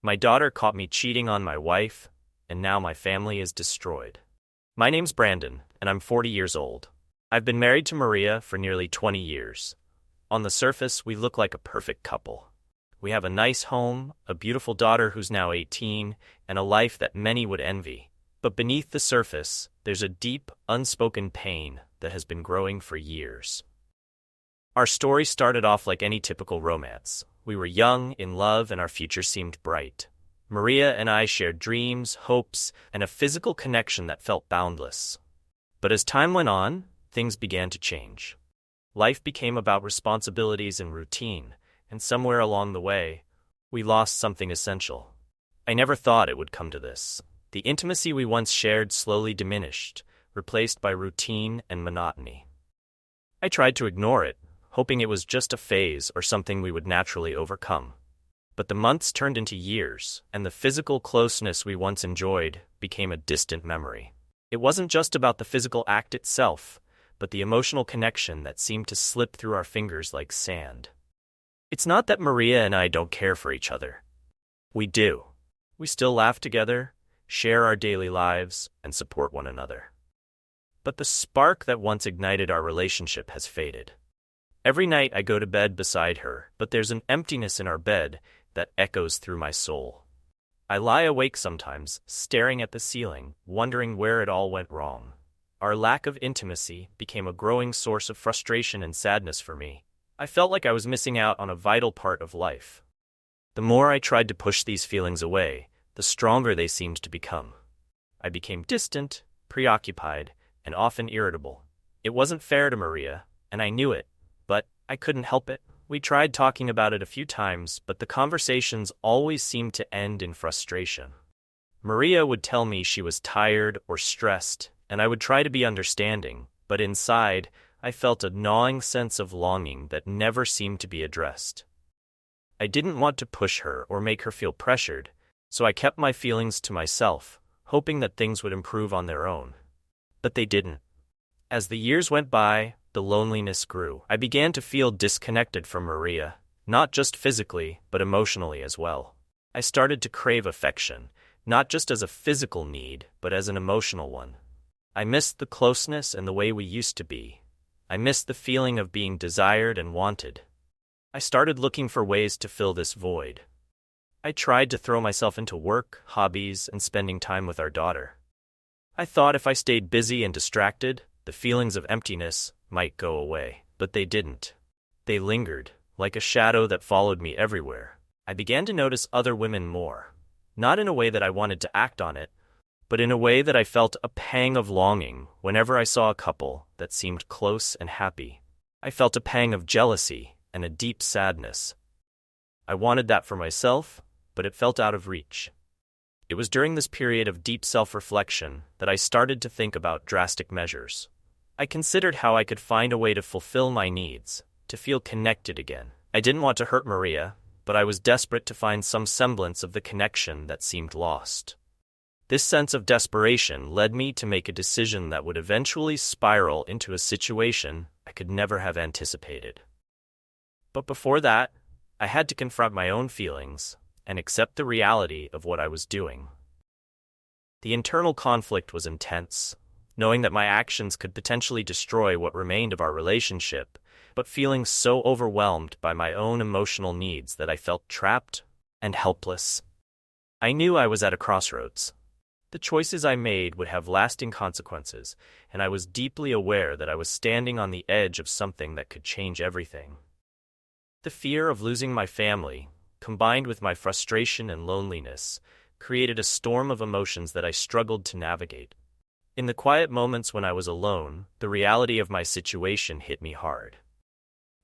My daughter caught me cheating on my wife, and now my family is destroyed. My name's Brandon, and I'm 40 years old. I've been married to Maria for nearly 20 years. On the surface, we look like a perfect couple. We have a nice home, a beautiful daughter who's now 18, and a life that many would envy. But beneath the surface, there's a deep, unspoken pain that has been growing for years. Our story started off like any typical romance. We were young, in love, and our future seemed bright. Maria and I shared dreams, hopes, and a physical connection that felt boundless. But as time went on, things began to change. Life became about responsibilities and routine, and somewhere along the way, we lost something essential. I never thought it would come to this. The intimacy we once shared slowly diminished, replaced by routine and monotony. I tried to ignore it, hoping it was just a phase or something we would naturally overcome. But the months turned into years, and the physical closeness we once enjoyed became a distant memory. It wasn't just about the physical act itself, but the emotional connection that seemed to slip through our fingers like sand. It's not that Maria and I don't care for each other. We do. We still laugh together, share our daily lives, and support one another. But the spark that once ignited our relationship has faded. Every night I go to bed beside her, but there's an emptiness in our bed that echoes through my soul. I lie awake sometimes, staring at the ceiling, wondering where it all went wrong. Our lack of intimacy became a growing source of frustration and sadness for me. I felt like I was missing out on a vital part of life. The more I tried to push these feelings away, the stronger they seemed to become. I became distant, preoccupied, and often irritable. It wasn't fair to Maria, and I knew it, but I couldn't help it. We tried talking about it a few times, but the conversations always seemed to end in frustration. Maria would tell me she was tired or stressed, and I would try to be understanding, but inside, I felt a gnawing sense of longing that never seemed to be addressed. I didn't want to push her or make her feel pressured, so I kept my feelings to myself, hoping that things would improve on their own. But they didn't. As the years went by, the loneliness grew. I began to feel disconnected from Maria, not just physically, but emotionally as well. I started to crave affection, not just as a physical need, but as an emotional one. I missed the closeness and the way we used to be. I missed the feeling of being desired and wanted. I started looking for ways to fill this void. I tried to throw myself into work, hobbies, and spending time with our daughter. I thought if I stayed busy and distracted, the feelings of emptiness might go away, but they didn't. They lingered, like a shadow that followed me everywhere. I began to notice other women more, not in a way that I wanted to act on it, but in a way that I felt a pang of longing whenever I saw a couple that seemed close and happy. I felt a pang of jealousy and a deep sadness. I wanted that for myself, but it felt out of reach. It was during this period of deep self-reflection that I started to think about drastic measures. I considered how I could find a way to fulfill my needs, to feel connected again. I didn't want to hurt Maria, but I was desperate to find some semblance of the connection that seemed lost. This sense of desperation led me to make a decision that would eventually spiral into a situation I could never have anticipated. But before that, I had to confront my own feelings and accept the reality of what I was doing. The internal conflict was intense, knowing that my actions could potentially destroy what remained of our relationship, but feeling so overwhelmed by my own emotional needs that I felt trapped and helpless. I knew I was at a crossroads. The choices I made would have lasting consequences, and I was deeply aware that I was standing on the edge of something that could change everything. The fear of losing my family, combined with my frustration and loneliness, created a storm of emotions that I struggled to navigate. In the quiet moments when I was alone, the reality of my situation hit me hard.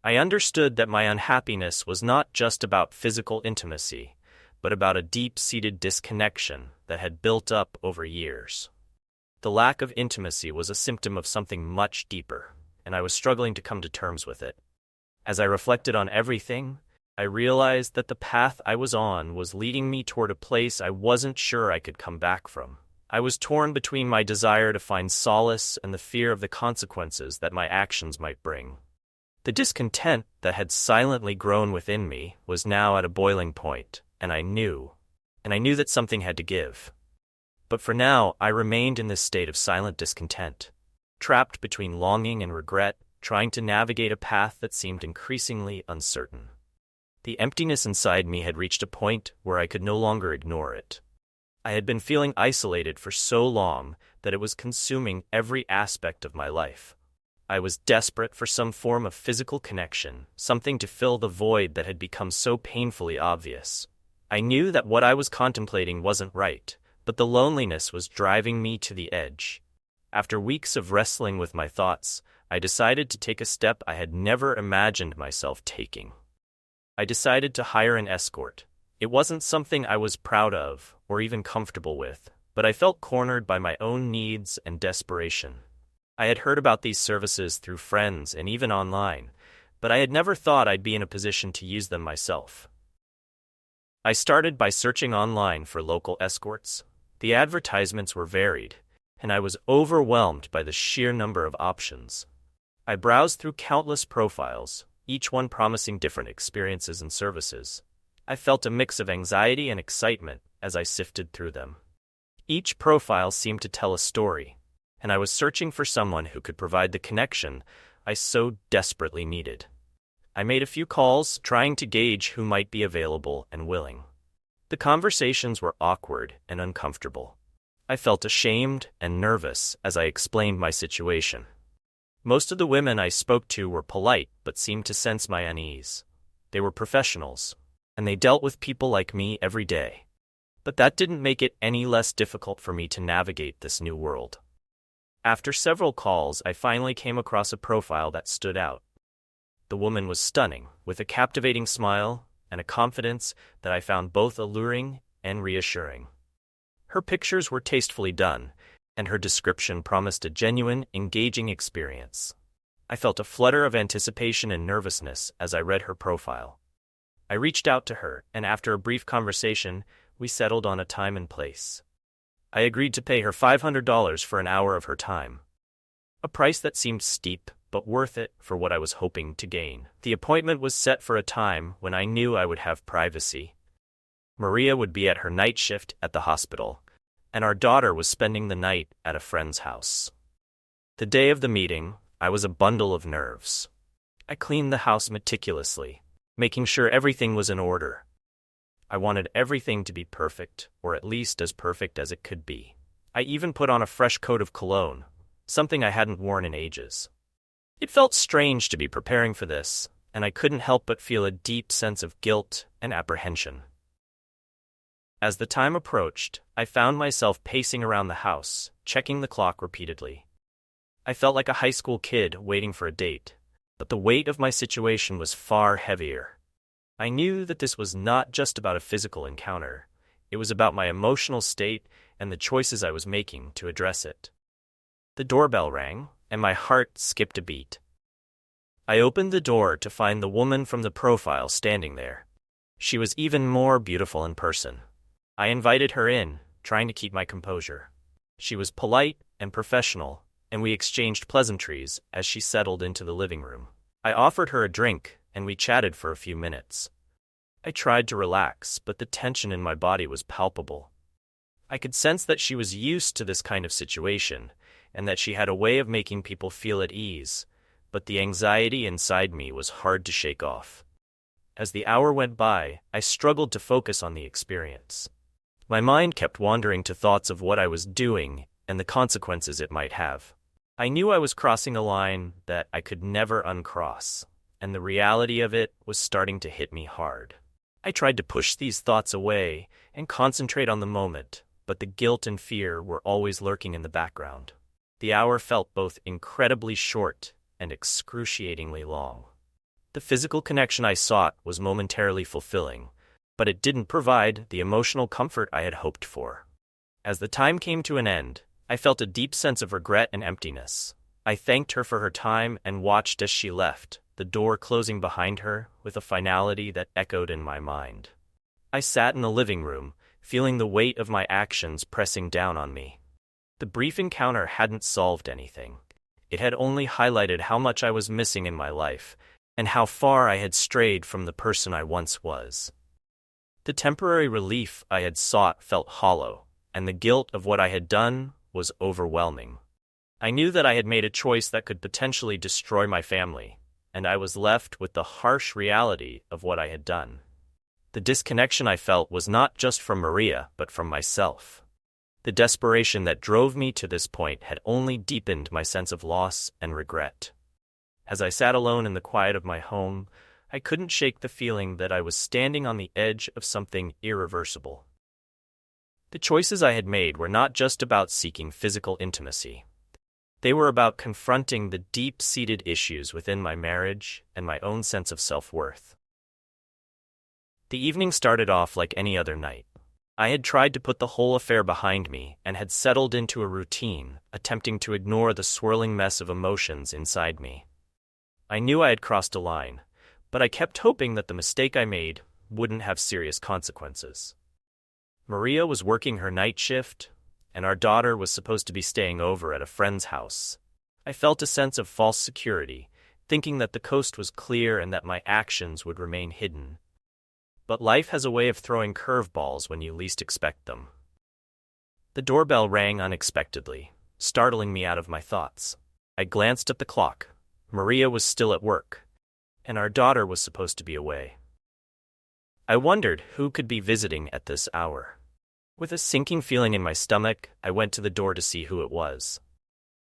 I understood that my unhappiness was not just about physical intimacy, but about a deep-seated disconnection that had built up over years. The lack of intimacy was a symptom of something much deeper, and I was struggling to come to terms with it. As I reflected on everything, I realized that the path I was on was leading me toward a place I wasn't sure I could come back from. I was torn between my desire to find solace and the fear of the consequences that my actions might bring. The discontent that had silently grown within me was now at a boiling point, and I knew and I knew that something had to give. But for now, I remained in this state of silent discontent, trapped between longing and regret, trying to navigate a path that seemed increasingly uncertain. The emptiness inside me had reached a point where I could no longer ignore it. I had been feeling isolated for so long that it was consuming every aspect of my life. I was desperate for some form of physical connection, something to fill the void that had become so painfully obvious. I knew that what I was contemplating wasn't right, but the loneliness was driving me to the edge. After weeks of wrestling with my thoughts, I decided to take a step I had never imagined myself taking. I decided to hire an escort. It wasn't something I was proud of or even comfortable with, but I felt cornered by my own needs and desperation. I had heard about these services through friends and even online, but I had never thought I'd be in a position to use them myself. I started by searching online for local escorts. The advertisements were varied, and I was overwhelmed by the sheer number of options. I browsed through countless profiles, each one promising different experiences and services. I felt a mix of anxiety and excitement as I sifted through them. Each profile seemed to tell a story, and I was searching for someone who could provide the connection I so desperately needed. I made a few calls, trying to gauge who might be available and willing. The conversations were awkward and uncomfortable. I felt ashamed and nervous as I explained my situation. Most of the women I spoke to were polite but seemed to sense my unease. They were professionals, and they dealt with people like me every day. But that didn't make it any less difficult for me to navigate this new world. After several calls, I finally came across a profile that stood out. The woman was stunning, with a captivating smile and a confidence that I found both alluring and reassuring. Her pictures were tastefully done, and her description promised a genuine, engaging experience. I felt a flutter of anticipation and nervousness as I read her profile. I reached out to her, and after a brief conversation, we settled on a time and place. I agreed to pay her $500 for an hour of her time. A price that seemed steep, but worth it for what I was hoping to gain. The appointment was set for a time when I knew I would have privacy. Maria would be at her night shift at the hospital, and our daughter was spending the night at a friend's house. The day of the meeting, I was a bundle of nerves. I cleaned the house meticulously, making sure everything was in order. I wanted everything to be perfect, or at least as perfect as it could be. I even put on a fresh coat of cologne, something I hadn't worn in ages. It felt strange to be preparing for this, and I couldn't help but feel a deep sense of guilt and apprehension. As the time approached, I found myself pacing around the house, checking the clock repeatedly. I felt like a high school kid waiting for a date, but the weight of my situation was far heavier. I knew that this was not just about a physical encounter. It was about my emotional state and the choices I was making to address it. The doorbell rang, and my heart skipped a beat. I opened the door to find the woman from the profile standing there. She was even more beautiful in person. I invited her in, trying to keep my composure. She was polite and professional, and we exchanged pleasantries as she settled into the living room. I offered her a drink, and we chatted for a few minutes. I tried to relax, but the tension in my body was palpable. I could sense that she was used to this kind of situation, and that she had a way of making people feel at ease, but the anxiety inside me was hard to shake off. As the hour went by, I struggled to focus on the experience. My mind kept wandering to thoughts of what I was doing and the consequences it might have. I knew I was crossing a line that I could never uncross, and the reality of it was starting to hit me hard. I tried to push these thoughts away and concentrate on the moment, but the guilt and fear were always lurking in the background. The hour felt both incredibly short and excruciatingly long. The physical connection I sought was momentarily fulfilling, but it didn't provide the emotional comfort I had hoped for. As the time came to an end, I felt a deep sense of regret and emptiness. I thanked her for her time and watched as she left, the door closing behind her with a finality that echoed in my mind. I sat in the living room, feeling the weight of my actions pressing down on me. The brief encounter hadn't solved anything. It had only highlighted how much I was missing in my life, and how far I had strayed from the person I once was. The temporary relief I had sought felt hollow, and the guilt of what I had done was overwhelming. I knew that I had made a choice that could potentially destroy my family, and I was left with the harsh reality of what I had done. The disconnection I felt was not just from Maria, but from myself. The desperation that drove me to this point had only deepened my sense of loss and regret. As I sat alone in the quiet of my home, I couldn't shake the feeling that I was standing on the edge of something irreversible. The choices I had made were not just about seeking physical intimacy. They were about confronting the deep-seated issues within my marriage and my own sense of self-worth. The evening started off like any other night. I had tried to put the whole affair behind me and had settled into a routine, attempting to ignore the swirling mess of emotions inside me. I knew I had crossed a line, but I kept hoping that the mistake I made wouldn't have serious consequences. Maria was working her night shift, and our daughter was supposed to be staying over at a friend's house. I felt a sense of false security, thinking that the coast was clear and that my actions would remain hidden. But life has a way of throwing curveballs when you least expect them. The doorbell rang unexpectedly, startling me out of my thoughts. I glanced at the clock. Maria was still at work, and our daughter was supposed to be away. I wondered who could be visiting at this hour. With a sinking feeling in my stomach, I went to the door to see who it was.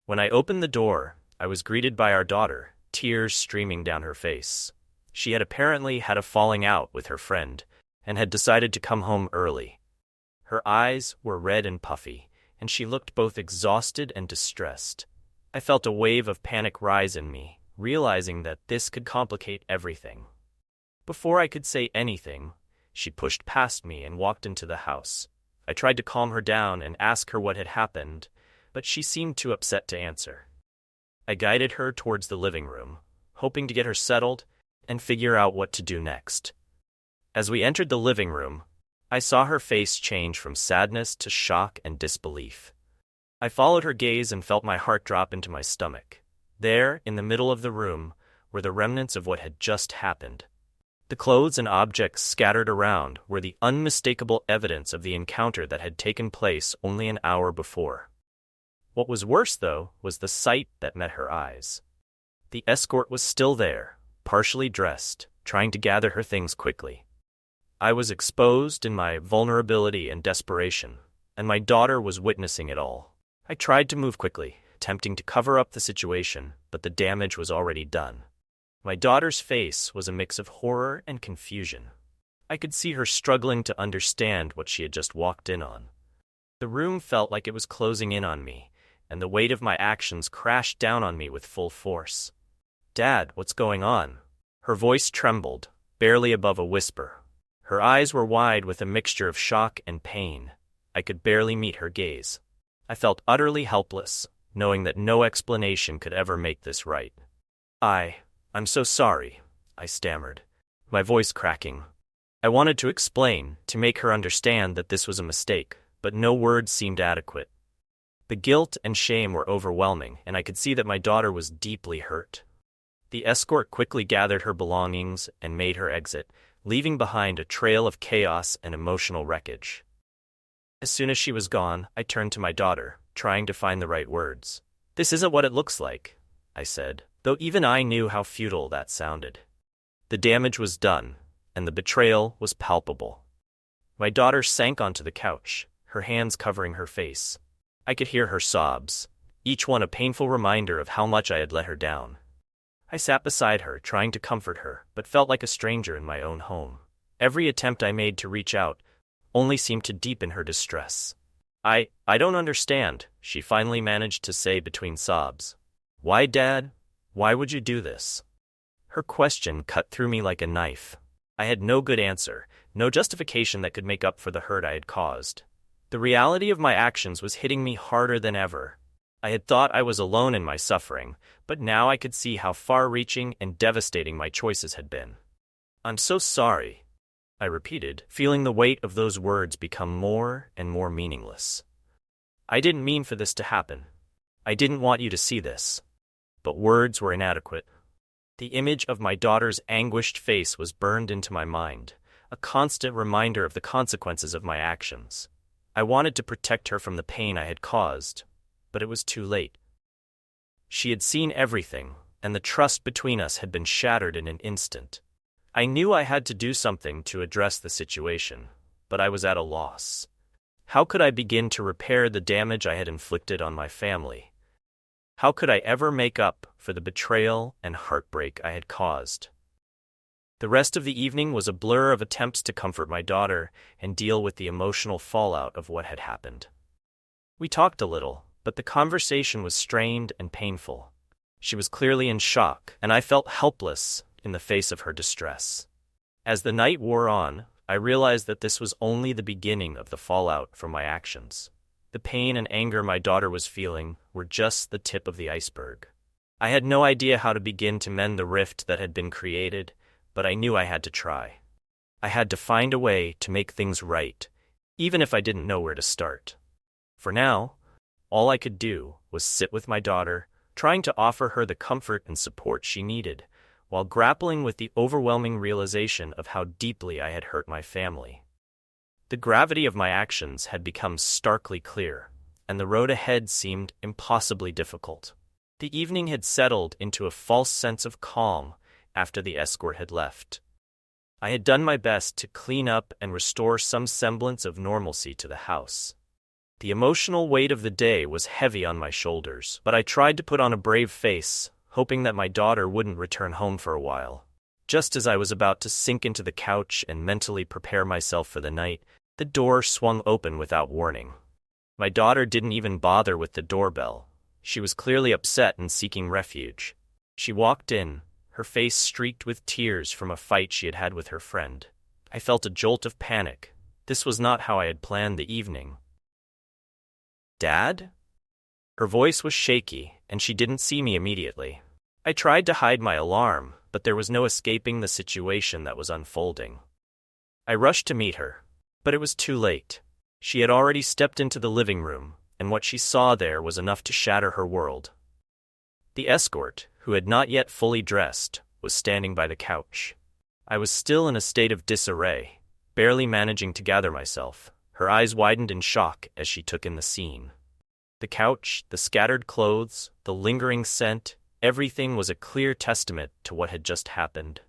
When I opened the door, I was greeted by our daughter, tears streaming down her face. She had apparently had a falling out with her friend and had decided to come home early. Her eyes were red and puffy, and she looked both exhausted and distressed. I felt a wave of panic rise in me, realizing that this could complicate everything. Before I could say anything, she pushed past me and walked into the house. I tried to calm her down and ask her what had happened, but she seemed too upset to answer. I guided her towards the living room, hoping to get her settled and figure out what to do next. As we entered the living room, I saw her face change from sadness to shock and disbelief. I followed her gaze and felt my heart drop into my stomach. There, in the middle of the room, were the remnants of what had just happened. The clothes and objects scattered around were the unmistakable evidence of the encounter that had taken place only an hour before. What was worse, though, was the sight that met her eyes. The escort was still there, partially dressed, trying to gather her things quickly. I was exposed in my vulnerability and desperation, and my daughter was witnessing it all. I tried to move quickly, attempting to cover up the situation, but the damage was already done. My daughter's face was a mix of horror and confusion. I could see her struggling to understand what she had just walked in on. The room felt like it was closing in on me, and the weight of my actions crashed down on me with full force. "Dad, what's going on?" Her voice trembled, barely above a whisper. Her eyes were wide with a mixture of shock and pain. I could barely meet her gaze. I felt utterly helpless, knowing that no explanation could ever make this right. I'm so sorry," I stammered, my voice cracking. I wanted to explain, to make her understand that this was a mistake, but no words seemed adequate. The guilt and shame were overwhelming, and I could see that my daughter was deeply hurt. The escort quickly gathered her belongings and made her exit, leaving behind a trail of chaos and emotional wreckage. As soon as she was gone, I turned to my daughter, trying to find the right words. "This isn't what it looks like," I said, though even I knew how futile that sounded. The damage was done, and the betrayal was palpable. My daughter sank onto the couch, her hands covering her face. I could hear her sobs, each one a painful reminder of how much I had let her down. I sat beside her, trying to comfort her, but felt like a stranger in my own home. Every attempt I made to reach out only seemed to deepen her distress. I don't understand," she finally managed to say between sobs. "Why, Dad? Why would you do this?" Her question cut through me like a knife. I had no good answer, no justification that could make up for the hurt I had caused. The reality of my actions was hitting me harder than ever. I had thought I was alone in my suffering, but now I could see how far-reaching and devastating my choices had been. "I'm so sorry," I repeated, feeling the weight of those words become more and more meaningless. "I didn't mean for this to happen. I didn't want you to see this." But words were inadequate. The image of my daughter's anguished face was burned into my mind, a constant reminder of the consequences of my actions. I wanted to protect her from the pain I had caused, but it was too late. She had seen everything, and the trust between us had been shattered in an instant. I knew I had to do something to address the situation, but I was at a loss. How could I begin to repair the damage I had inflicted on my family? How could I ever make up for the betrayal and heartbreak I had caused? The rest of the evening was a blur of attempts to comfort my daughter and deal with the emotional fallout of what had happened. We talked a little, but the conversation was strained and painful. She was clearly in shock, and I felt helpless in the face of her distress. As the night wore on, I realized that this was only the beginning of the fallout from my actions. The pain and anger my daughter was feeling were just the tip of the iceberg. I had no idea how to begin to mend the rift that had been created, but I knew I had to try. I had to find a way to make things right, even if I didn't know where to start. For now, all I could do was sit with my daughter, trying to offer her the comfort and support she needed, while grappling with the overwhelming realization of how deeply I had hurt my family. The gravity of my actions had become starkly clear, and the road ahead seemed impossibly difficult. The evening had settled into a false sense of calm after the escort had left. I had done my best to clean up and restore some semblance of normalcy to the house. The emotional weight of the day was heavy on my shoulders, but I tried to put on a brave face, hoping that my daughter wouldn't return home for a while. Just as I was about to sink into the couch and mentally prepare myself for the night, the door swung open without warning. My daughter didn't even bother with the doorbell. She was clearly upset and seeking refuge. She walked in, her face streaked with tears from a fight she had had with her friend. I felt a jolt of panic. This was not how I had planned the evening. "Dad?" Her voice was shaky, and she didn't see me immediately. I tried to hide my alarm, but there was no escaping the situation that was unfolding. I rushed to meet her, but it was too late. She had already stepped into the living room, and what she saw there was enough to shatter her world. The escort, who had not yet fully dressed, was standing by the couch. I was still in a state of disarray, barely managing to gather myself. Her eyes widened in shock as she took in the scene. The couch, the scattered clothes, the lingering scent, everything was a clear testament to what had just happened.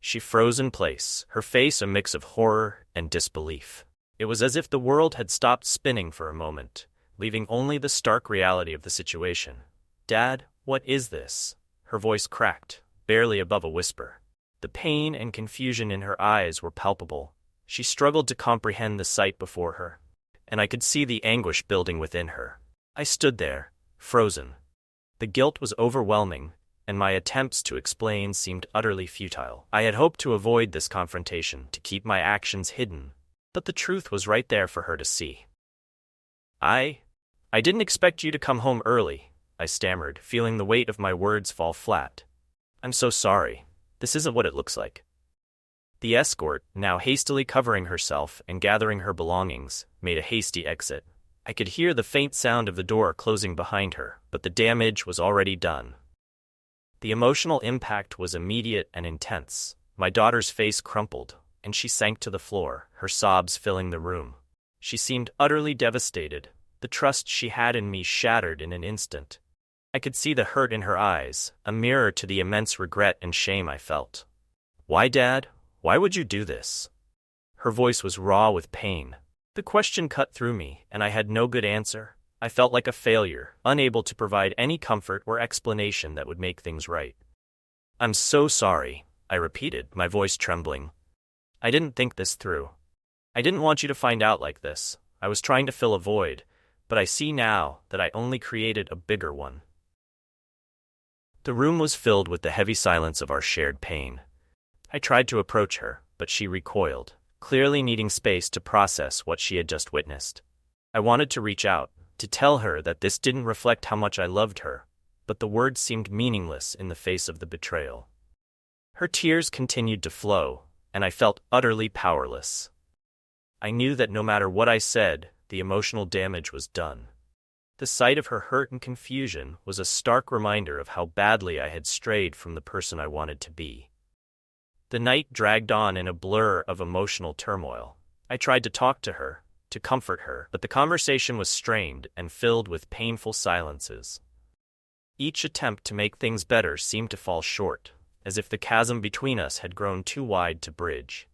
She froze in place, her face a mix of horror and disbelief. It was as if the world had stopped spinning for a moment, leaving only the stark reality of the situation. "Dad, what is this?" Her voice cracked, barely above a whisper. The pain and confusion in her eyes were palpable. She struggled to comprehend the sight before her, and I could see the anguish building within her. I stood there, frozen. The guilt was overwhelming, and my attempts to explain seemed utterly futile. I had hoped to avoid this confrontation, to keep my actions hidden, but the truth was right there for her to see. I didn't expect you to come home early," I stammered, feeling the weight of my words fall flat. "I'm so sorry. This isn't what it looks like." The escort, now hastily covering herself and gathering her belongings, made a hasty exit. I could hear the faint sound of the door closing behind her, but the damage was already done. The emotional impact was immediate and intense. My daughter's face crumpled, and she sank to the floor, her sobs filling the room. She seemed utterly devastated, the trust she had in me shattered in an instant. I could see the hurt in her eyes, a mirror to the immense regret and shame I felt. "Why, Dad? Why would you do this?" Her voice was raw with pain. The question cut through me, and I had no good answer. I felt like a failure, unable to provide any comfort or explanation that would make things right. "I'm so sorry," I repeated, my voice trembling. "I didn't think this through. I didn't want you to find out like this. I was trying to fill a void, but I see now that I only created a bigger one." The room was filled with the heavy silence of our shared pain. I tried to approach her, but she recoiled, clearly needing space to process what she had just witnessed. I wanted to reach out, to tell her that this didn't reflect how much I loved her, but the words seemed meaningless in the face of the betrayal. Her tears continued to flow, and I felt utterly powerless. I knew that no matter what I said, the emotional damage was done. The sight of her hurt and confusion was a stark reminder of how badly I had strayed from the person I wanted to be. The night dragged on in a blur of emotional turmoil. I tried to talk to her, to comfort her, but the conversation was strained and filled with painful silences. Each attempt to make things better seemed to fall short, as if the chasm between us had grown too wide to bridge.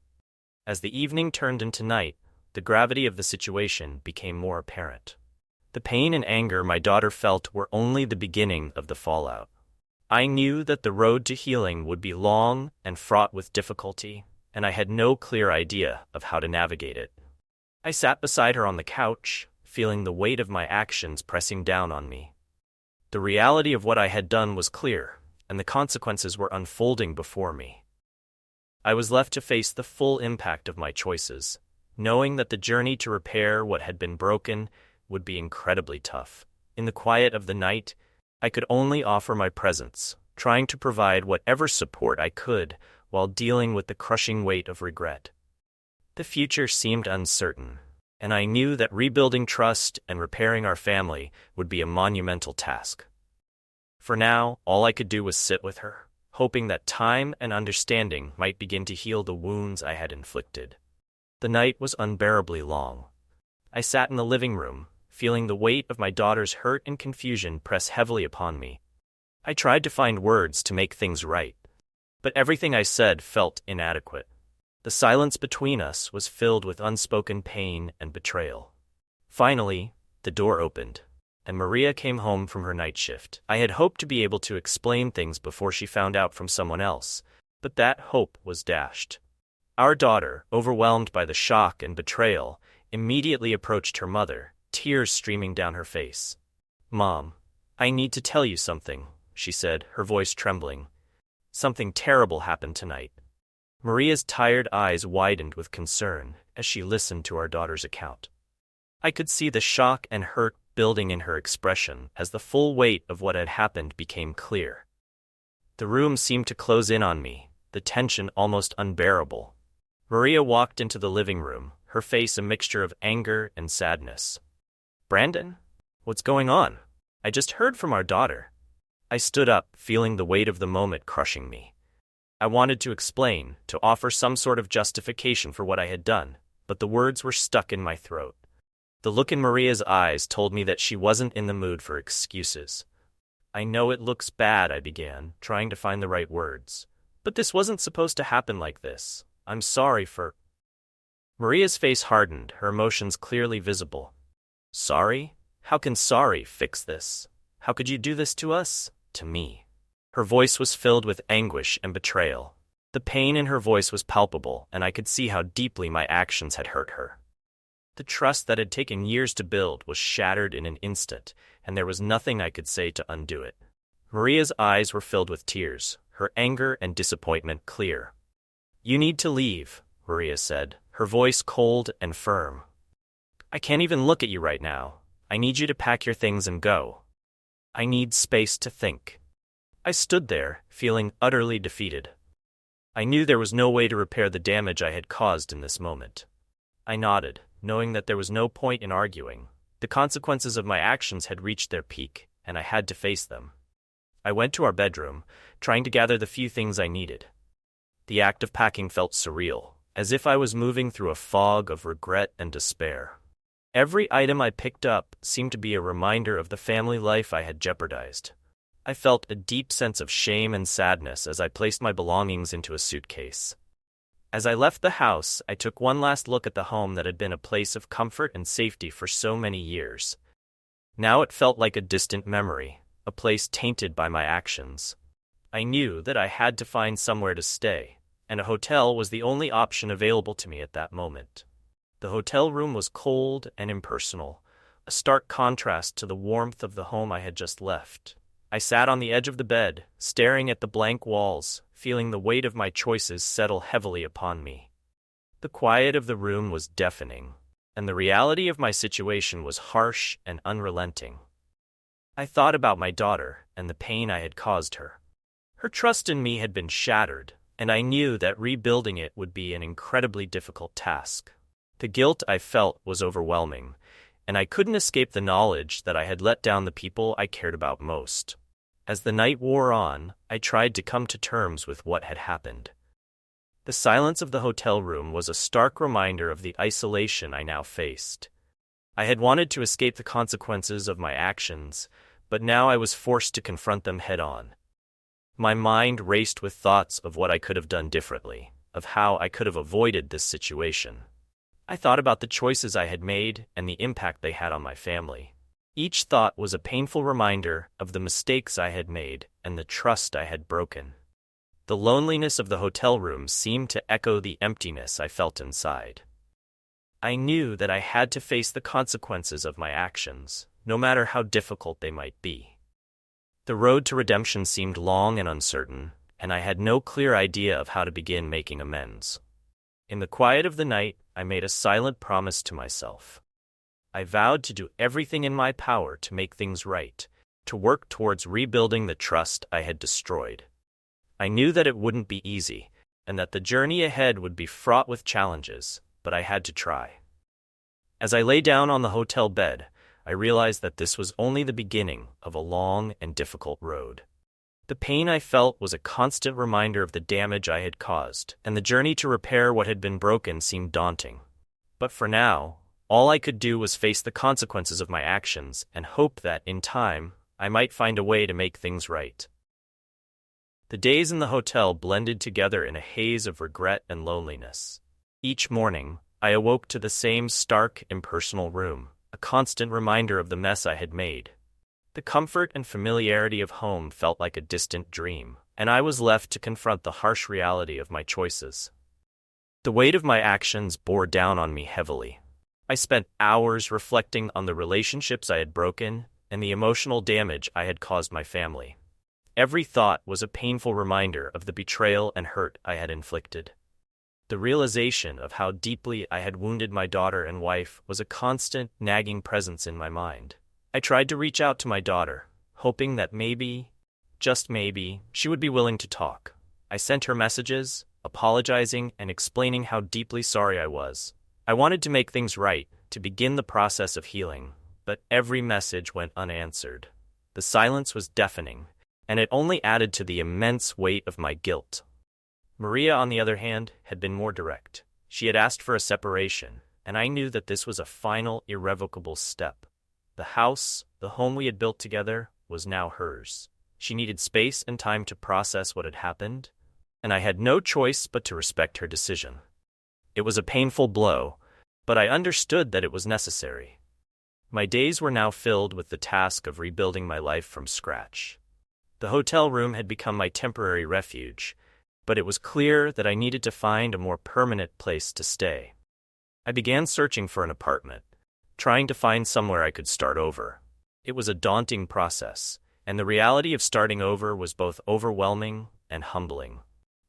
As the evening turned into night, the gravity of the situation became more apparent. The pain and anger my daughter felt were only the beginning of the fallout. I knew that the road to healing would be long and fraught with difficulty, and I had no clear idea of how to navigate it. I sat beside her on the couch, feeling the weight of my actions pressing down on me. The reality of what I had done was clear, and the consequences were unfolding before me. I was left to face the full impact of my choices, knowing that the journey to repair what had been broken would be incredibly tough. In the quiet of the night, I could only offer my presence, trying to provide whatever support I could while dealing with the crushing weight of regret. The future seemed uncertain, and I knew that rebuilding trust and repairing our family would be a monumental task. For now, all I could do was sit with her, hoping that time and understanding might begin to heal the wounds I had inflicted. The night was unbearably long. I sat in the living room, feeling the weight of my daughter's hurt and confusion press heavily upon me. I tried to find words to make things right, but everything I said felt inadequate. The silence between us was filled with unspoken pain and betrayal. Finally, the door opened, and Maria came home from her night shift. I had hoped to be able to explain things before she found out from someone else, but that hope was dashed. Our daughter, overwhelmed by the shock and betrayal, immediately approached her mother, tears streaming down her face. "Mom, I need to tell you something," she said, her voice trembling. "Something terrible happened tonight." Maria's tired eyes widened with concern as she listened to our daughter's account. I could see the shock and hurt building in her expression as the full weight of what had happened became clear. The room seemed to close in on me, the tension almost unbearable. Maria walked into the living room, her face a mixture of anger and sadness. "Brandon? What's going on? I just heard from our daughter." I stood up, feeling the weight of the moment crushing me. I wanted to explain, to offer some sort of justification for what I had done, but the words were stuck in my throat. The look in Maria's eyes told me that she wasn't in the mood for excuses. "I know it looks bad," I began, trying to find the right words. "But this wasn't supposed to happen like this. I'm sorry for—" Maria's face hardened, her emotions clearly visible. "Sorry? How can sorry fix this? How could you do this to us? To me?" Her voice was filled with anguish and betrayal. The pain in her voice was palpable, and I could see how deeply my actions had hurt her. The trust that had taken years to build was shattered in an instant, and there was nothing I could say to undo it. Maria's eyes were filled with tears, her anger and disappointment clear. "You need to leave," Maria said, her voice cold and firm. "I can't even look at you right now. I need you to pack your things and go. I need space to think." I stood there, feeling utterly defeated. I knew there was no way to repair the damage I had caused in this moment. I nodded, knowing that there was no point in arguing. The consequences of my actions had reached their peak, and I had to face them. I went to our bedroom, trying to gather the few things I needed. The act of packing felt surreal, as if I was moving through a fog of regret and despair. Every item I picked up seemed to be a reminder of the family life I had jeopardized. I felt a deep sense of shame and sadness as I placed my belongings into a suitcase. As I left the house, I took one last look at the home that had been a place of comfort and safety for so many years. Now it felt like a distant memory, a place tainted by my actions. I knew that I had to find somewhere to stay, and a hotel was the only option available to me at that moment. The hotel room was cold and impersonal, a stark contrast to the warmth of the home I had just left. I sat on the edge of the bed, staring at the blank walls, feeling the weight of my choices settle heavily upon me. The quiet of the room was deafening, and the reality of my situation was harsh and unrelenting. I thought about my daughter and the pain I had caused her. Her trust in me had been shattered, and I knew that rebuilding it would be an incredibly difficult task. The guilt I felt was overwhelming, and I couldn't escape the knowledge that I had let down the people I cared about most. As the night wore on, I tried to come to terms with what had happened. The silence of the hotel room was a stark reminder of the isolation I now faced. I had wanted to escape the consequences of my actions, but now I was forced to confront them head-on. My mind raced with thoughts of what I could have done differently, of how I could have avoided this situation. I thought about the choices I had made and the impact they had on my family. Each thought was a painful reminder of the mistakes I had made and the trust I had broken. The loneliness of the hotel room seemed to echo the emptiness I felt inside. I knew that I had to face the consequences of my actions, no matter how difficult they might be. The road to redemption seemed long and uncertain, and I had no clear idea of how to begin making amends. In the quiet of the night, I made a silent promise to myself. I vowed to do everything in my power to make things right, to work towards rebuilding the trust I had destroyed. I knew that it wouldn't be easy, and that the journey ahead would be fraught with challenges, but I had to try. As I lay down on the hotel bed, I realized that this was only the beginning of a long and difficult road. The pain I felt was a constant reminder of the damage I had caused, and the journey to repair what had been broken seemed daunting. But for now, all I could do was face the consequences of my actions and hope that, in time, I might find a way to make things right. The days in the hotel blended together in a haze of regret and loneliness. Each morning, I awoke to the same stark, impersonal room, a constant reminder of the mess I had made. The comfort and familiarity of home felt like a distant dream, and I was left to confront the harsh reality of my choices. The weight of my actions bore down on me heavily. I spent hours reflecting on the relationships I had broken and the emotional damage I had caused my family. Every thought was a painful reminder of the betrayal and hurt I had inflicted. The realization of how deeply I had wounded my daughter and wife was a constant, nagging presence in my mind. I tried to reach out to my daughter, hoping that maybe, just maybe, she would be willing to talk. I sent her messages, apologizing and explaining how deeply sorry I was. I wanted to make things right, to begin the process of healing, but every message went unanswered. The silence was deafening, and it only added to the immense weight of my guilt. Maria, on the other hand, had been more direct. She had asked for a separation, and I knew that this was a final, irrevocable step. The house, the home we had built together, was now hers. She needed space and time to process what had happened, and I had no choice but to respect her decision. It was a painful blow, but I understood that it was necessary. My days were now filled with the task of rebuilding my life from scratch. The hotel room had become my temporary refuge, but it was clear that I needed to find a more permanent place to stay. I began searching for an apartment, trying to find somewhere I could start over. It was a daunting process, and the reality of starting over was both overwhelming and humbling.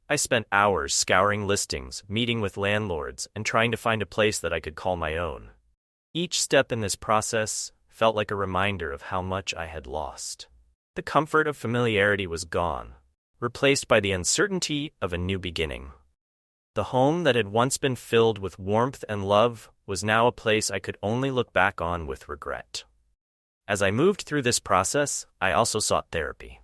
I spent hours scouring listings, meeting with landlords, and trying to find a place that I could call my own. Each step in this process felt like a reminder of how much I had lost. The comfort of familiarity was gone, replaced by the uncertainty of a new beginning. The home that had once been filled with warmth and love was now a place I could only look back on with regret. As I moved through this process, I also sought therapy.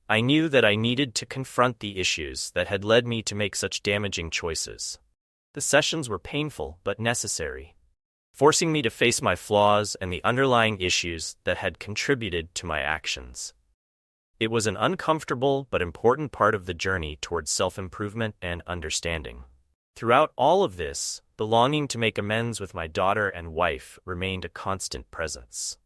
I knew that I needed to confront the issues that had led me to make such damaging choices. The sessions were painful but necessary, forcing me to face my flaws and the underlying issues that had contributed to my actions. It was an uncomfortable but important part of the journey towards self-improvement and understanding. Throughout all of this, the longing to make amends with my daughter and wife remained a constant presence.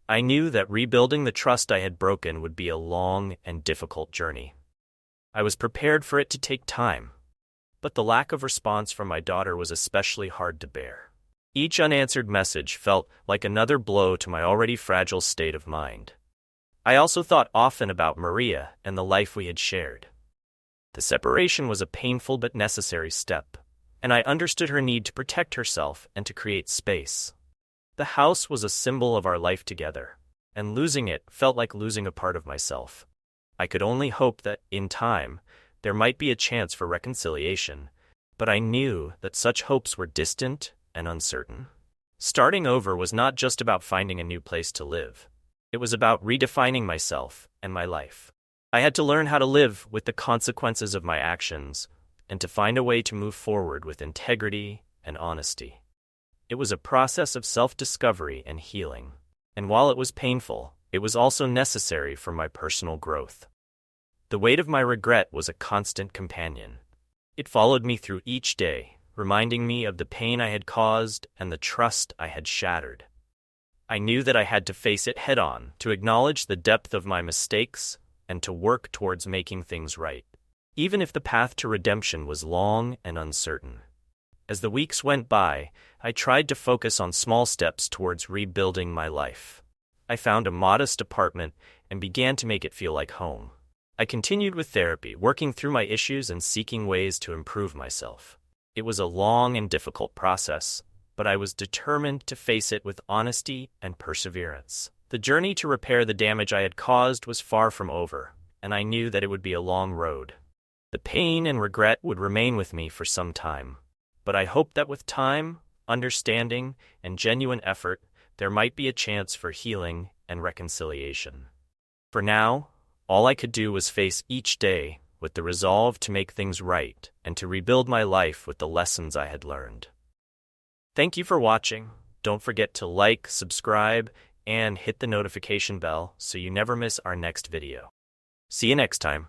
I knew that rebuilding the trust I had broken would be a long and difficult journey. I was prepared for it to take time, but the lack of response from my daughter was especially hard to bear. Each unanswered message felt like another blow to my already fragile state of mind. I also thought often about Maria and the life we had shared. The separation was a painful but necessary step, and I understood her need to protect herself and to create space. The house was a symbol of our life together, and losing it felt like losing a part of myself. I could only hope that, in time, there might be a chance for reconciliation, but I knew that such hopes were distant and uncertain. Starting over was not just about finding a new place to live. It was about redefining myself and my life. I had to learn how to live with the consequences of my actions and to find a way to move forward with integrity and honesty. It was a process of self-discovery and healing, and while it was painful, it was also necessary for my personal growth. The weight of my regret was a constant companion. It followed me through each day, reminding me of the pain I had caused and the trust I had shattered. I knew that I had to face it head-on, to acknowledge the depth of my mistakes, and to work towards making things right, even if the path to redemption was long and uncertain. As the weeks went by, I tried to focus on small steps towards rebuilding my life. I found a modest apartment and began to make it feel like home. I continued with therapy, working through my issues and seeking ways to improve myself. It was a long and difficult process, but I was determined to face it with honesty and perseverance. The journey to repair the damage I had caused was far from over, and I knew that it would be a long road. The pain and regret would remain with me for some time, but I hoped that with time, understanding, and genuine effort, there might be a chance for healing and reconciliation. For now, all I could do was face each day with the resolve to make things right and to rebuild my life with the lessons I had learned. Thank you for watching. Don't forget to like, subscribe, and hit the notification bell so you never miss our next video. See you next time.